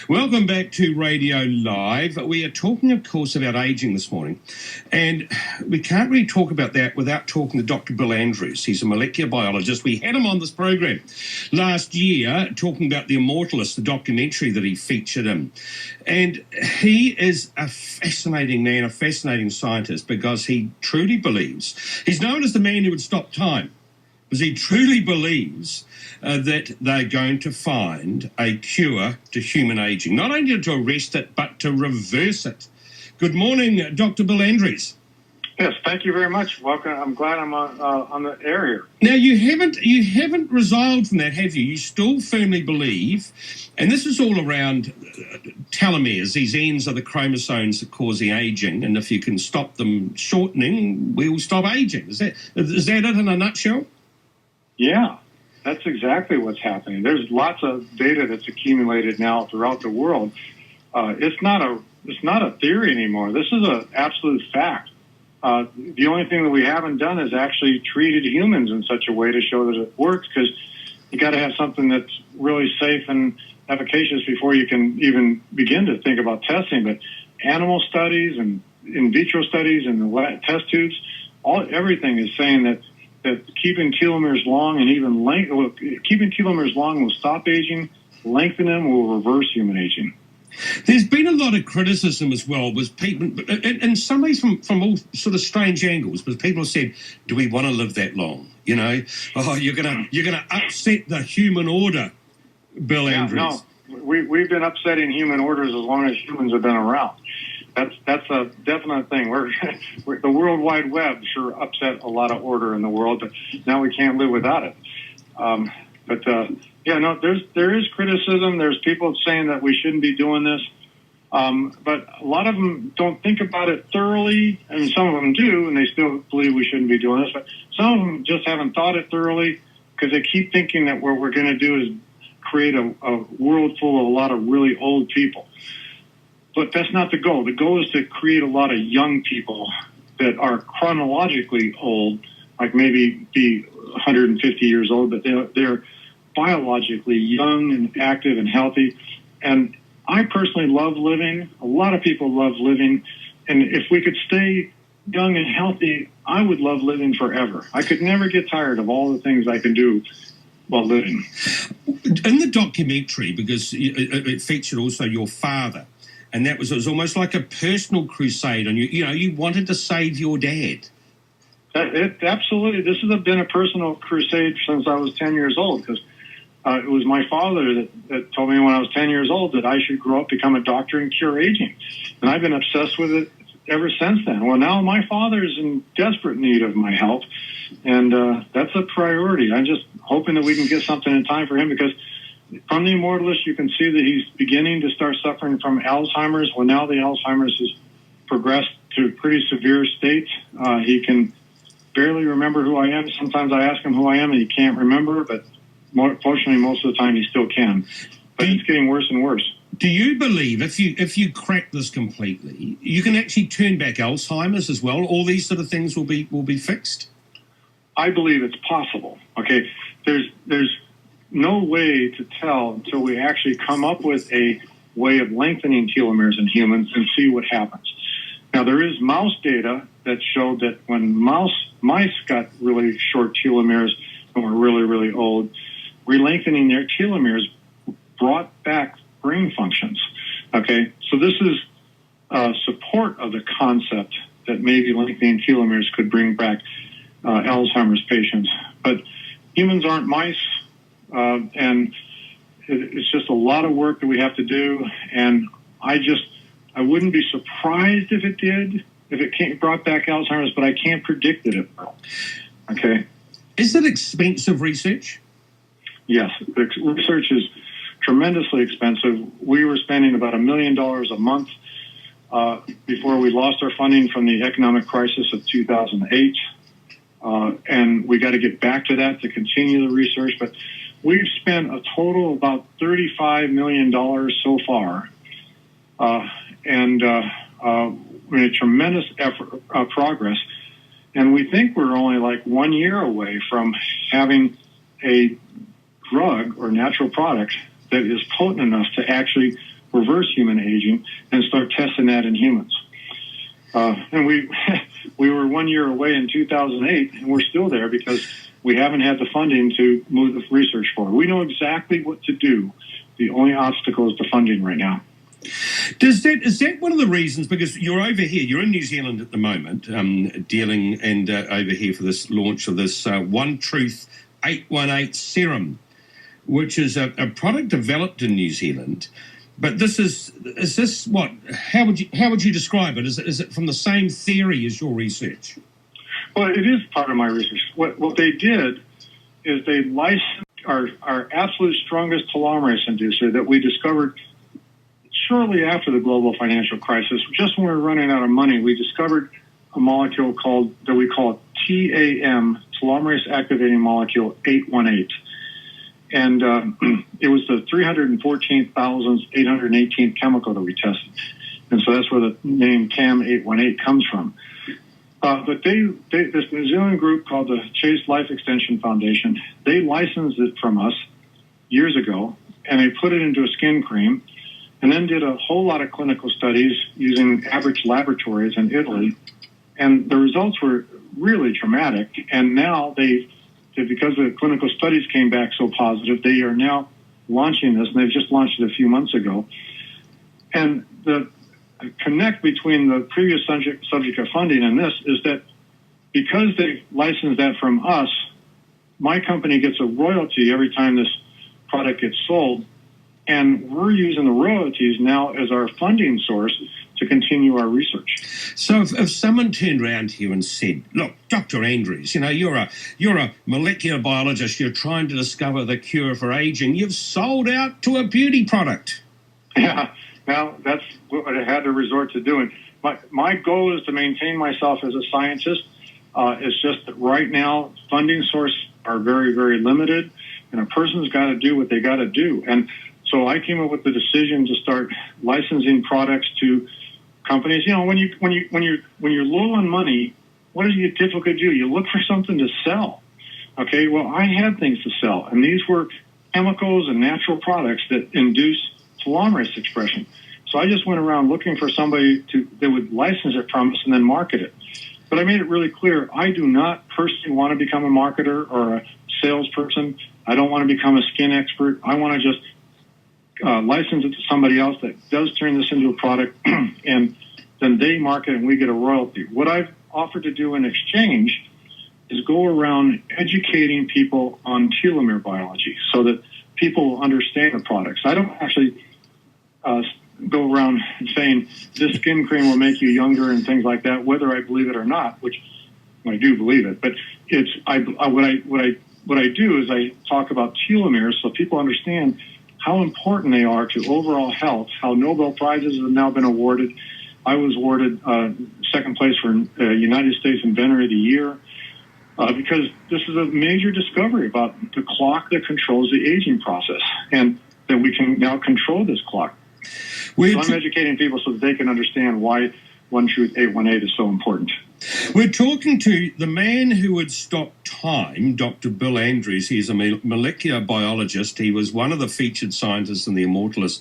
Welcome back to Radio Live. We are talking, of course, about ageing this morning, and we can't really talk about that without talking to Dr. Bill Andrews. He's a molecular biologist. We had him on this program last year talking about The Immortalist, the documentary that he featured in. And he is a fascinating man, a fascinating scientist, because he truly believes, he's known as the man who would stop time, because he truly believes that they're going to find a cure to human aging, not only to arrest it, but to reverse it. Good morning, Dr. Bill Andrews. Yes, thank you very much. Welcome. I'm glad I'm on the air here. Now, you haven't resiled from that, have you? You still firmly believe, and this is all around telomeres. These ends are the chromosomes that cause the aging, and if you can stop them shortening, we will stop aging. Is that it in a nutshell? Yeah, that's exactly what's happening. There's lots of data that's accumulated now throughout the world. It's not a theory anymore. This is an absolute fact. The only thing that we haven't done is actually treated humans in such a way to show that it works, because you got to have something that's really safe and efficacious before you can even begin to think about testing. But animal studies and in vitro studies and the test tubes, everything is saying that keeping telomeres long and even keeping telomeres long will stop aging, lengthen them will reverse human aging. There's been a lot of criticism as well, with people, in some ways from all sort of strange angles, because people have said, "Do we want to live that long? You know, you're gonna upset the human order." Bill Andrews. No, we've been upsetting human orders as long as humans have been around. That's a definite thing. We're the World Wide Web sure upset a lot of order in the world, but now we can't live without it. There is criticism. There's people saying that we shouldn't be doing this, but a lot of them don't think about it thoroughly, and some of them do, and they still believe we shouldn't be doing this. But some of them just haven't thought it thoroughly, because they keep thinking that what we're going to do is create a world full of a lot of really old people. But that's not the goal. The goal is to create a lot of young people that are chronologically old, like maybe be 150 years old, but they're biologically young and active and healthy. And I personally love living. A lot of people love living. And if we could stay young and healthy, I would love living forever. I could never get tired of all the things I can do while living. In the documentary, because it featured also your father, and it was almost like a personal crusade, and you wanted to save your dad. Absolutely. This has been a personal crusade since I was 10 years old, because it was my father that told me when I was 10 years old that I should grow up, become a doctor, and cure aging. And I've been obsessed with it ever since then. Well, now my father's in desperate need of my help, and that's a priority. I'm just hoping that we can get something in time for him, because from The Immortalist, you can see that he's beginning to start suffering from Alzheimer's. Well, now the Alzheimer's has progressed to pretty severe state. He can barely remember who I am. Sometimes I ask him who I am, and he can't remember, but fortunately, most of the time he still can. But it's getting worse and worse. Do you believe if you crack this completely, you can actually turn back Alzheimer's as well? All these sort of things will be fixed? I believe it's possible. Okay, there's no way to tell until we actually come up with a way of lengthening telomeres in humans and see what happens. Now, there is mouse data that showed that when mice got really short telomeres and were really, really old, re-lengthening their telomeres brought back brain functions. Okay, so this is support of the concept that maybe lengthening telomeres could bring back Alzheimer's patients. But humans aren't mice, and it's just a lot of work that we have to do. And I wouldn't be surprised if it did, if it brought back Alzheimer's, but I can't predict that it will. Okay. Is it expensive research? Yes, the research is tremendously expensive. We were spending about $1 million a month before we lost our funding from the economic crisis of 2008. And we got to get back to that to continue the research. But we've spent a total of about $35 million so far. And made a tremendous progress. And we think we're only like 1 year away from having a drug or natural product that is potent enough to actually reverse human aging and start testing that in humans. And we we were 1 year away in 2008, and we're still there because we haven't had the funding to move the research forward. We know exactly what to do. The only obstacle is the funding right now. Is that one of the reasons? Because you're over here, you're in New Zealand at the moment, dealing and over here for this launch of this One Truth 818 serum, which is a product developed in New Zealand. But is this what? How would you describe it? Is it from the same theory as your research? Well, it is part of my research. What they did is they licensed our absolute strongest telomerase inducer that we discovered shortly after the global financial crisis. Just when we were running out of money, we discovered a molecule that we call TAM, telomerase activating molecule 818. And it was the 314,818th chemical that we tested. And so that's where the name TAM 818 comes from. But this New Zealand group called the Chase Life Extension Foundation, they licensed it from us years ago, and they put it into a skin cream, and then did a whole lot of clinical studies using average laboratories in Italy. And the results were really dramatic. And now because the clinical studies came back so positive, they are now launching this, and they've just launched it a few months ago. And the connect between the previous subject of funding and this is that because they licensed that from us, my company gets a royalty every time this product gets sold, and we're using the royalties now as our funding source to continue our research. So if someone turned around to you and said, look, Dr. Andrews, you're a molecular biologist, you're trying to discover the cure for aging, you've sold out to a beauty product. Yeah, now that's what I had to resort to doing. My goal is to maintain myself as a scientist. It's just that right now funding sources are very, very limited, and a person's got to do what they got to do. And so I came up with the decision to start licensing products to companies. When you're low on money, what do you typically do? You look for something to sell. Okay, well, I had things to sell, and these were chemicals and natural products that induce telomerase expression. So I just went around looking for somebody that would license it from us and then market it. But I made it really clear, I do not personally want to become a marketer or a salesperson. I don't want to become a skin expert. I want to just license it to somebody else that does turn this into a product, and then they market and we get a royalty. What I've offered to do in exchange is go around educating people on telomere biology so that people will understand the products. I don't actually go around saying this skin cream will make you younger and things like that, whether I believe it or not, which I do believe it. But what I do is I talk about telomeres so people understand how important they are to overall health, how Nobel Prizes have now been awarded. I was awarded second place for United States Inventor of the Year because this is a major discovery about the clock that controls the aging process, and that we can now control this clock. So I'm educating people so that they can understand why One Truth 818 is so important. We're talking to the man who would stop time, Dr. Bill Andrews. He's a molecular biologist. He was one of the featured scientists in The Immortalist.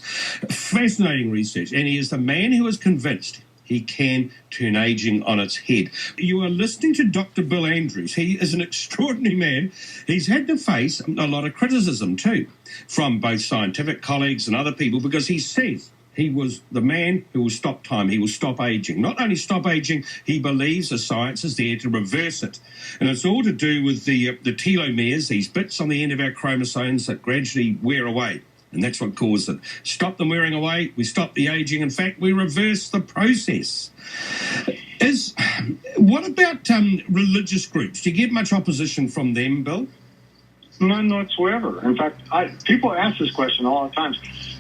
Fascinating research. And he is the man who is convinced he can turn aging on its head. You are listening to Dr. Bill Andrews. He is an extraordinary man. He's had to face a lot of criticism too from both scientific colleagues and other people because he says he was the man who will stop time. He will stop aging. Not only stop aging, he believes the science is there to reverse it. And it's all to do with the telomeres, these bits on the end of our chromosomes that gradually wear away. And that's what caused it. Stop them wearing away, we stop the aging. In fact, we reverse the process. What about religious groups? Do you get much opposition from them, Bill? None whatsoever. In fact, people ask this question all the time.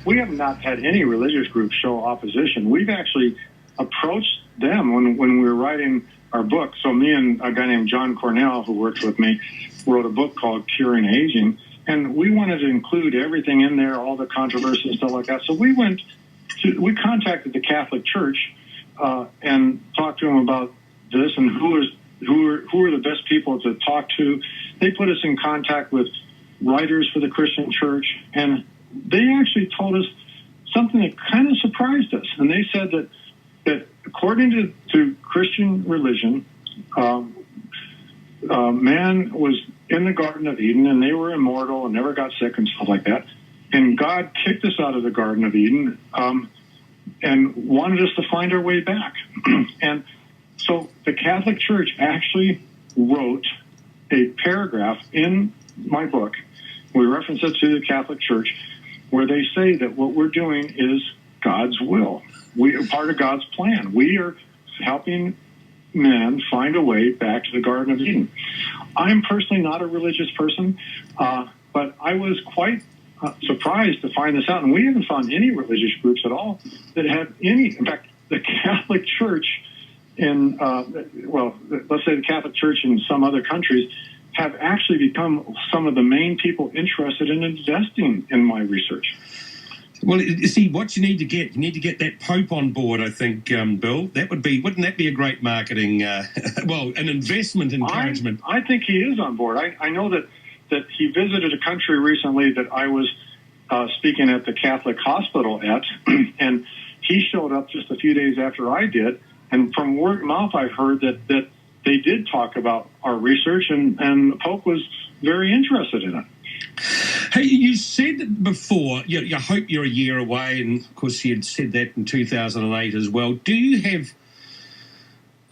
We have not had any religious groups show opposition. We've actually approached them when we were writing our book. So me and a guy named John Cornell, who works with me, wrote a book called Curing Aging. And we wanted to include everything in there, all the controversy and stuff like that. So we contacted the Catholic Church and talked to them about this and who are the best people to talk to. They put us in contact with writers for the Christian Church, and they actually told us something that kind of surprised us. And they said that according to Christian religion, man was in the Garden of Eden, and they were immortal and never got sick and stuff like that. And God kicked us out of the Garden of Eden and wanted us to find our way back. And so the Catholic Church actually wrote a paragraph in my book. We reference it to the Catholic Church, where they say that what we're doing is God's will. We are part of God's plan. We are helping men find a way back to the Garden of Eden. I'm personally not a religious person, but I was quite surprised to find this out. And we haven't found any religious groups at all that have any. In fact, the Catholic Church in, let's say the Catholic Church in some other countries have actually become some of the main people interested in investing in my research. Well, you see, what you need to get that Pope on board, I think, Bill. Wouldn't that be a great marketing, an investment encouragement? I think he is on board. I know that he visited a country recently that I was speaking at the Catholic hospital at, and he showed up just a few days after I did. And from word of mouth, I've heard that they did talk about our research, and the Pope was very interested in it. Hey, you said before, you hope you're a year away, and of course you had said that in 2008 as well. Do you have,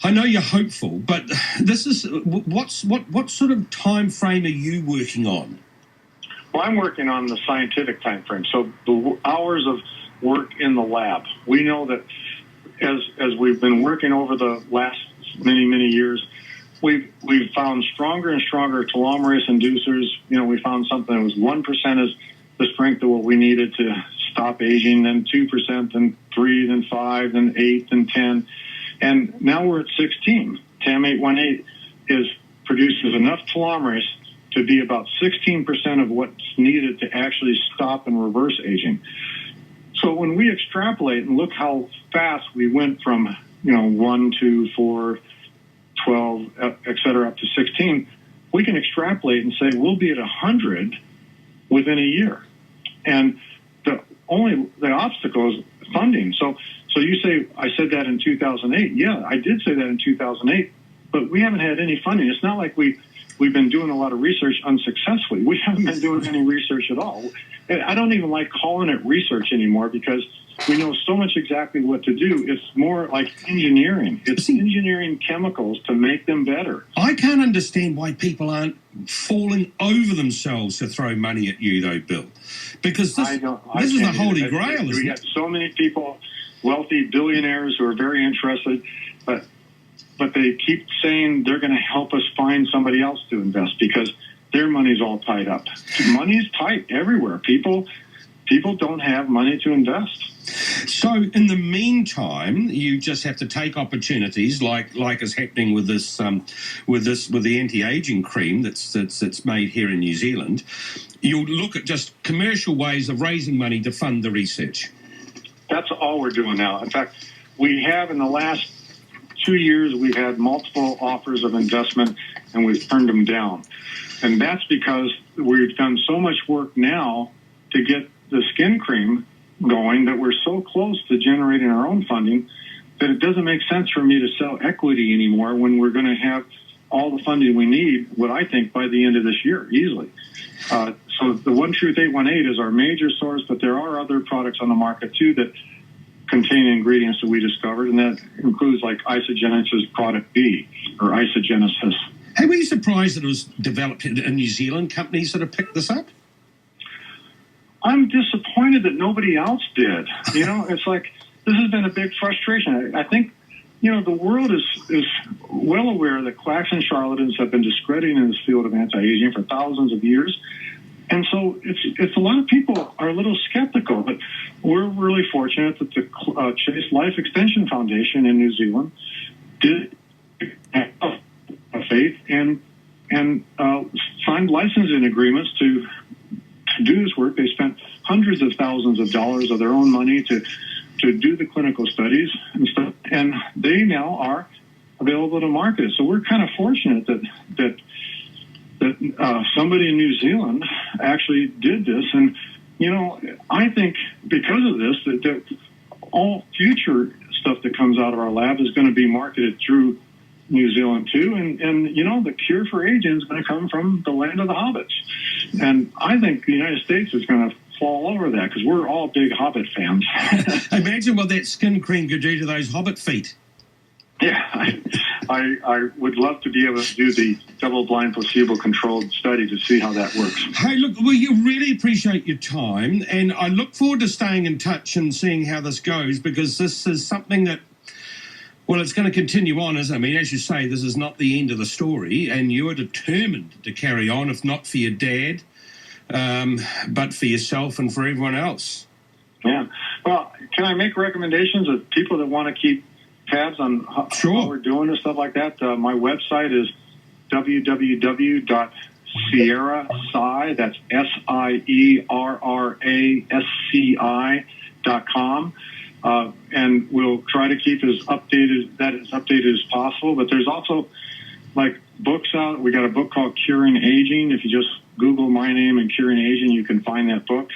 I know you're hopeful, but this is, what sort of time frame are you working on? Well, I'm working on the scientific time frame, so the hours of work in the lab. We know that as we've been working over the last many, many years, we've found stronger and stronger telomerase inducers. We found something that was 1% is the strength of what we needed to stop aging, then 2%, then 3%, then 5%, then 8%, then 10%. And now we're at 16. TAM818 produces enough telomerase to be about 16% of what's needed to actually stop and reverse aging. So when we extrapolate and look how fast we went from 1, 2, 4, 12, et cetera, up to 16, we can extrapolate and say we'll be at 100 within a year. And the obstacle is funding. So you say, I said that in 2008. Yeah, I did say that in 2008, but we haven't had any funding. It's not like we've been doing a lot of research unsuccessfully. We haven't been doing any research at all. I don't even like calling it research anymore because we know so much exactly what to do. It's more like engineering. It's engineering chemicals to make them better. I can't understand why people aren't falling over themselves to throw money at you, though, Bill. Because this is the holy grail, isn't it? We got so many people, wealthy billionaires who are very interested, but they keep saying they're going to help us find somebody else to invest because their money's all tied up. Money's tight everywhere. People don't have money to invest. So in the meantime, you just have to take opportunities like is happening with this with the anti-aging cream that's made here in New Zealand. You'll look at just commercial ways of raising money to fund the research. That's all we're doing now. In fact, we have in the last 2 years, we've had multiple offers of investment and we've turned them down. And that's because we've done so much work now to get the skin cream going that we're so close to generating our own funding that it doesn't make sense for me to sell equity anymore when we're going to have all the funding we need, what I think, by the end of this year, easily. So the One Truth 818 is our major source, but there are other products on the market, too, that contain ingredients that we discovered, and that includes like Isogenesis Product B, or Isogenesis. Hey, were you surprised that it was developed in New Zealand companies that have picked this up? I'm disappointed that nobody else did. It's like this has been a big frustration. I think, the world is well aware that quacks and charlatans have been discrediting this field of anti-aging for thousands of years. And so it's a lot of people are a little skeptical, but we're really fortunate that the Chase Life Extension Foundation in New Zealand did have a faith and signed licensing agreements to do this work. They spent hundreds of thousands of dollars of their own money to do the clinical studies and stuff, and they now are available to market. So we're kind of fortunate that somebody in New Zealand actually did this, and I think because of this, that all future stuff that comes out of our lab is going to be marketed through New Zealand too, and the cure for aging is going to come from the land of the hobbits, and I think the United States is going to fall over that because we're all big Hobbit fans. Imagine what that skin cream could do to those Hobbit feet. Yeah, I would love to be able to do the double-blind, placebo-controlled study to see how that works. Hey, look, we really appreciate your time, and I look forward to staying in touch and seeing how this goes, because this is something that, well, it's going to continue on, isn't it? I mean, as you say, this is not the end of the story, and you are determined to carry on, if not for your dad, but for yourself and for everyone else. Yeah. Well, can I make recommendations of people that want to keep tabs on how we're doing and stuff like that? My website is www.sierrasci, that's SIERRASCI.com. And we'll try to keep as updated as possible. But there's also like books out. We got a book called Curing Aging. If you just Google my name and Curing Aging, you can find that book.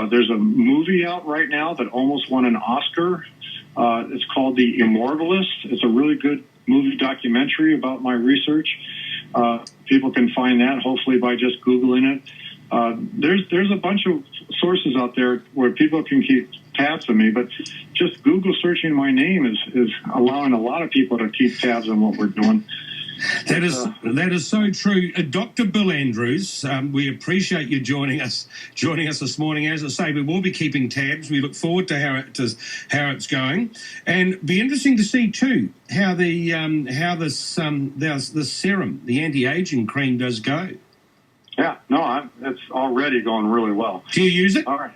There's a movie out right now that almost won an Oscar. It's called The Immortalist. It's a really good movie documentary about my research. People can find that hopefully by just Googling it. There's a bunch of sources out there where people can keep tabs on me, but just Google searching my name is allowing a lot of people to keep tabs on what we're doing. That is so true. Dr. Bill Andrews, we appreciate you joining us this morning. As I say, we will be keeping tabs. We look forward to how it's going, and be interesting to see too how this serum, the anti-aging cream, does go. Yeah, no, it's already going really well. Do you use it? All right.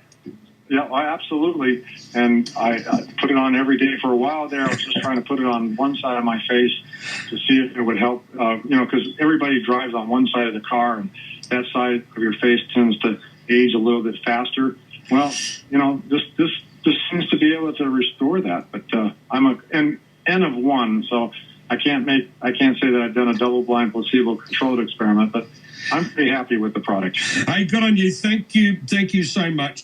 Yeah, absolutely. And I put it on every day for a while there. I was just trying to put it on one side of my face to see if it would help, because everybody drives on one side of the car, and that side of your face tends to age a little bit faster. Well, this seems to be able to restore that. But I'm an N of one, so I can't say that I've done a double-blind, placebo-controlled experiment, but I'm pretty happy with the product. Hey, good on you. Thank you so much.